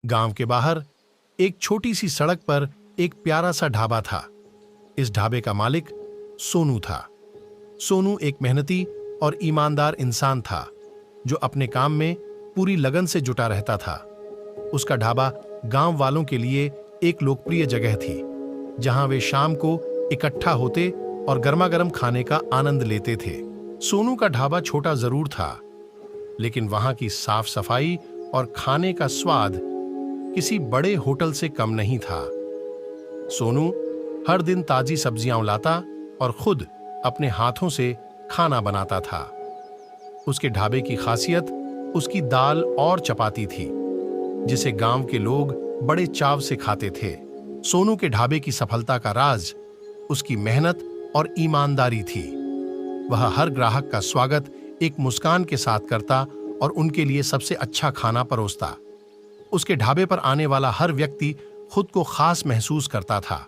गांव के बाहर एक छोटी सी सड़क पर एक प्यारा सा ढाबा था। इस ढाबे का मालिक सोनू था। सोनू एक मेहनती और ईमानदार इंसान था जो अपने काम में पूरी लगन से जुटा रहता था। उसका ढाबा गांव वालों के लिए एक लोकप्रिय जगह थी जहां वे शाम को इकट्ठा होते और गर्मा-गर्म खाने का आनंद लेते थे। सोनू का ढाबा छोटा जरूर था, लेकिन वहां की साफ सफाई और खाने का स्वाद किसी बड़े होटल से कम नहीं था। सोनू हर दिन ताजी सब्जियां लाता और खुद अपने हाथों से खाना बनाता था। उसके ढाबे की खासियत उसकी दाल और चपाती थी, जिसे गांव के लोग बड़े चाव से खाते थे। सोनू के ढाबे की सफलता का राज उसकी मेहनत और ईमानदारी थी। वह हर ग्राहक का स्वागत एक मुस्कान के साथ करता और उनके लिए सबसे अच्छा खाना परोसता। उसके ढाबे पर आने वाला हर व्यक्ति खुद को खास महसूस करता था।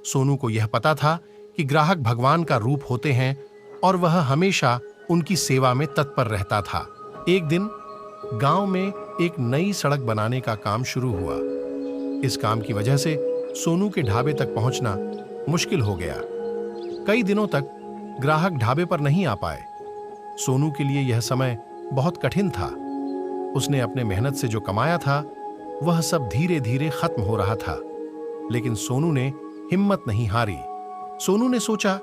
सोनू को यह पता था कि ग्राहक भगवान का रूप होते हैं और वह हमेशा उनकी सेवा में तत्पर रहता था। एक दिन गांव में एक नई सड़क बनाने का काम शुरू हुआ। इस काम की वजह से सोनू के ढाबे तक पहुंचना मुश्किल हो गया। कई दिनों तक ग्राहक ढाबे पर नहीं आ पाए। सोनू के लिए यह समय बहुत कठिन था। उसने अपने मेहनत से जो कमाया था वह सब धीरे धीरे खत्म हो रहा था, लेकिन सोनू ने हिम्मत नहीं हारी। सोनू ने सोचा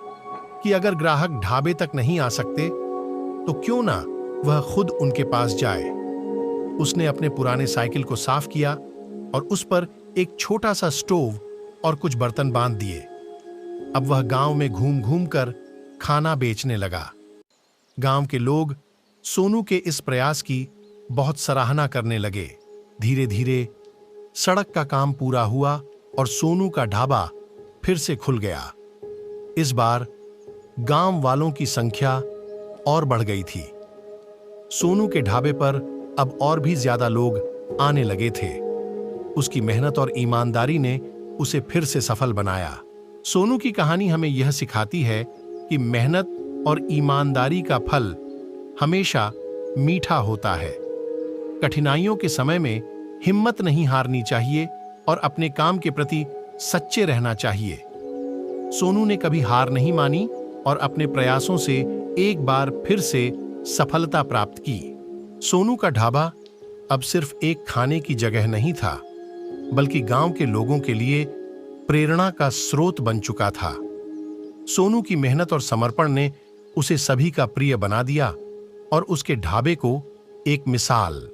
कि अगर ग्राहक ढाबे तक नहीं आ सकते तो क्यों ना वह खुद उनके पास जाए। उसने अपने पुराने साइकिल को साफ किया और उस पर एक छोटा सा स्टोव और कुछ बर्तन बांध दिए। अब वह गांव में घूम घूम कर खाना बेचने लगा। गांव के लोग सोनू के इस प्रयास की बहुत सराहना करने लगे। धीरे धीरे सड़क का काम पूरा हुआ और सोनू का ढाबा फिर से खुल गया। इस बार गांव वालों की संख्या और बढ़ गई थी। सोनू के ढाबे पर अब और भी ज्यादा लोग आने लगे थे। उसकी मेहनत और ईमानदारी ने उसे फिर से सफल बनाया। सोनू की कहानी हमें यह सिखाती है कि मेहनत और ईमानदारी का फल हमेशा मीठा होता है। कठिनाइयों के समय में हिम्मत नहीं हारनी चाहिए और अपने काम के प्रति सच्चे रहना चाहिए। सोनू ने कभी हार नहीं मानी और अपने प्रयासों से एक बार फिर से सफलता प्राप्त की। सोनू का ढाबा अब सिर्फ एक खाने की जगह नहीं था, बल्कि गांव के लोगों के लिए प्रेरणा का स्रोत बन चुका था। सोनू की मेहनत और समर्पण ने उसे सभी का प्रिय बना दिया और उसके ढाबे को एक मिसाल